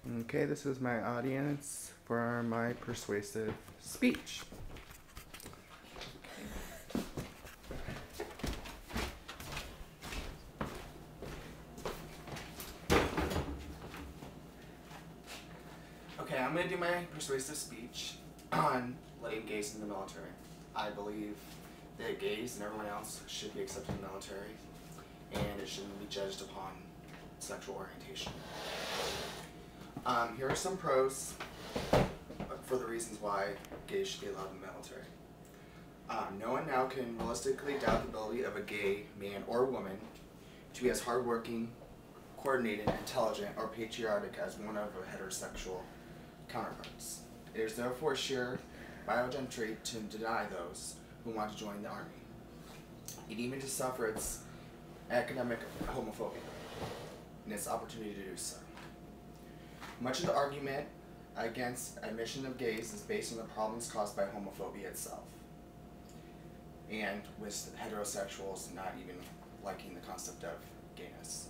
Okay, this is my audience for my persuasive speech. Okay, I'm going to do my persuasive speech on letting gays in the military. I believe that gays and everyone else should be accepted in the military, and it shouldn't be judged upon sexual orientation. Here are some pros for the reasons why gays should be allowed in the military. No one now can realistically doubt the ability of a gay man or woman to be as hardworking, coordinated, intelligent, or patriotic as one of a heterosexual counterparts. It is therefore sheer biogenic trait to deny those who want to join the army, and even to suffer its academic homophobia and its opportunity to do so. Much of the argument against admission of gays is based on the problems caused by homophobia itself, and with heterosexuals not even liking the concept of gayness.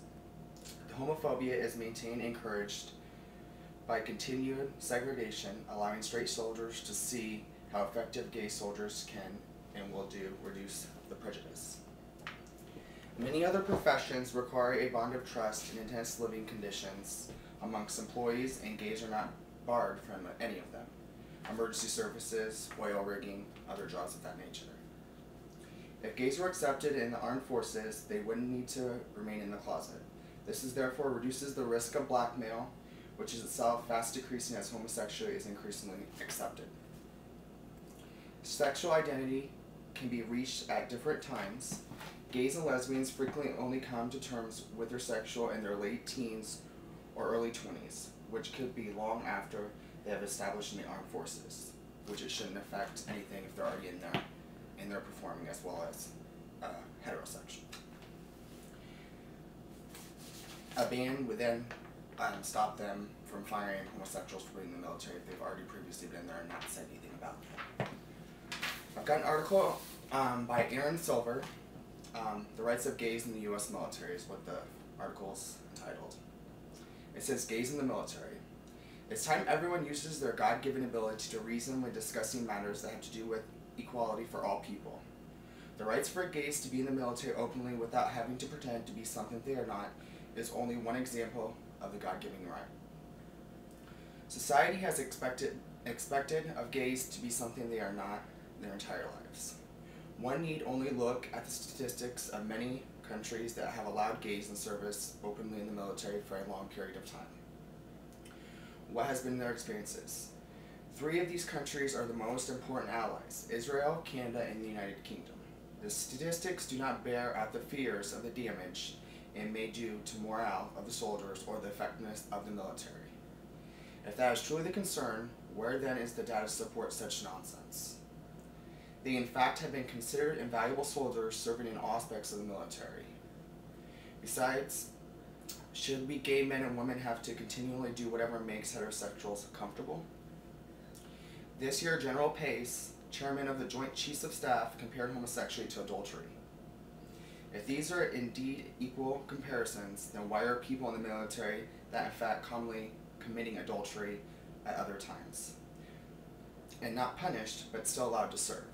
The homophobia is maintained and encouraged by continued segregation, allowing straight soldiers to see how effective gay soldiers can and will do reduce the prejudice. Many other professions require a bond of trust and intense living conditions amongst employees, and gays are not barred from any of them. Emergency services, oil rigging, other jobs of that nature. If gays were accepted in the armed forces, they wouldn't need to remain in the closet. This is therefore reduces the risk of blackmail, which is itself fast decreasing as homosexuality is increasingly accepted. Sexual identity can be reached at different times. Gays and lesbians frequently only come to terms with their sexual in their late teens or early 20s, which could be long after they have established in the armed forces, which it shouldn't affect anything if they're already in there and they're performing as well as heterosexual. A ban would then stop them from firing homosexuals for being in the military if they've already previously been there and not said anything about it. I've got an article by Aaron Silver, The Rights of Gays in the U.S. Military is what the article's entitled. It says, gays in the military. It's time everyone uses their God-given ability to reason when discussing matters that have to do with equality for all people. The rights for gays to be in the military openly without having to pretend to be something they are not is only one example of the God-given right. Society has expected of gays to be something they are not their entire lives. One need only look at the statistics of many countries that have allowed gays in service openly in the military for a long period of time. What has been their experiences? 3 of these countries are the most important allies: Israel, Canada, and the United Kingdom. The statistics do not bear out the fears of the damage it may do to morale of the soldiers or the effectiveness of the military. If that is truly the concern, where then is the data to support such nonsense? They in fact have been considered invaluable soldiers serving in all aspects of the military. Besides, should we gay men and women have to continually do whatever makes heterosexuals comfortable? This year, General Pace, chairman of the Joint Chiefs of Staff, compared homosexuality to adultery. If these are indeed equal comparisons, then why are people in the military that in fact commonly committing adultery at other times and not punished but still allowed to serve?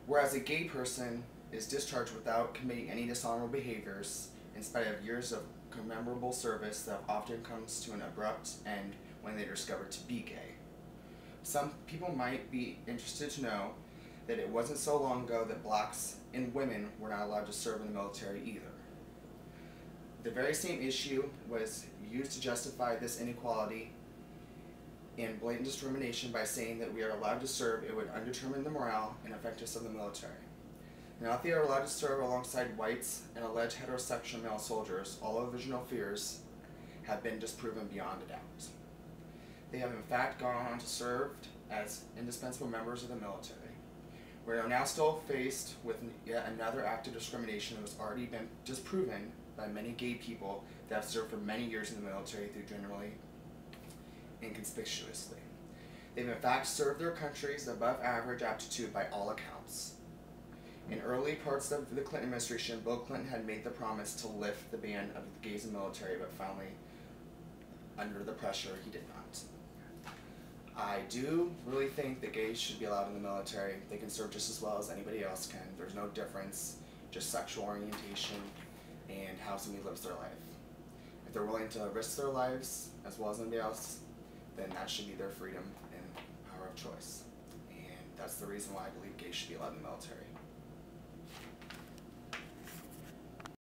Whereas a gay person is discharged without committing any dishonorable behaviors in spite of years of commemorable service that often comes to an abrupt end when they are discovered to be gay. Some people might be interested to know that it wasn't so long ago that blacks and women were not allowed to serve in the military either. The very same issue was used to justify this inequality and blatant discrimination by saying that we are allowed to serve, it would undetermine the morale and effectiveness of the military. Now, if they are allowed to serve alongside whites and alleged heterosexual male soldiers, all original fears have been disproven beyond a doubt. They have in fact gone on to serve as indispensable members of the military. We are now still faced with yet another act of discrimination that has already been disproven by many gay people that have served for many years in the military through generally inconspicuously. They've in fact served their countries above average aptitude by all accounts. In early parts of the Clinton administration, Bill Clinton had made the promise to lift the ban of the gays in the military, but finally under the pressure, he did not. I do really think that gays should be allowed in the military. They can serve just as well as anybody else can. There's no difference, just sexual orientation and how somebody lives their life. If they're willing to risk their lives as well as anybody else, then that should be their freedom and power of choice. And that's the reason why I believe gays should be allowed in the military.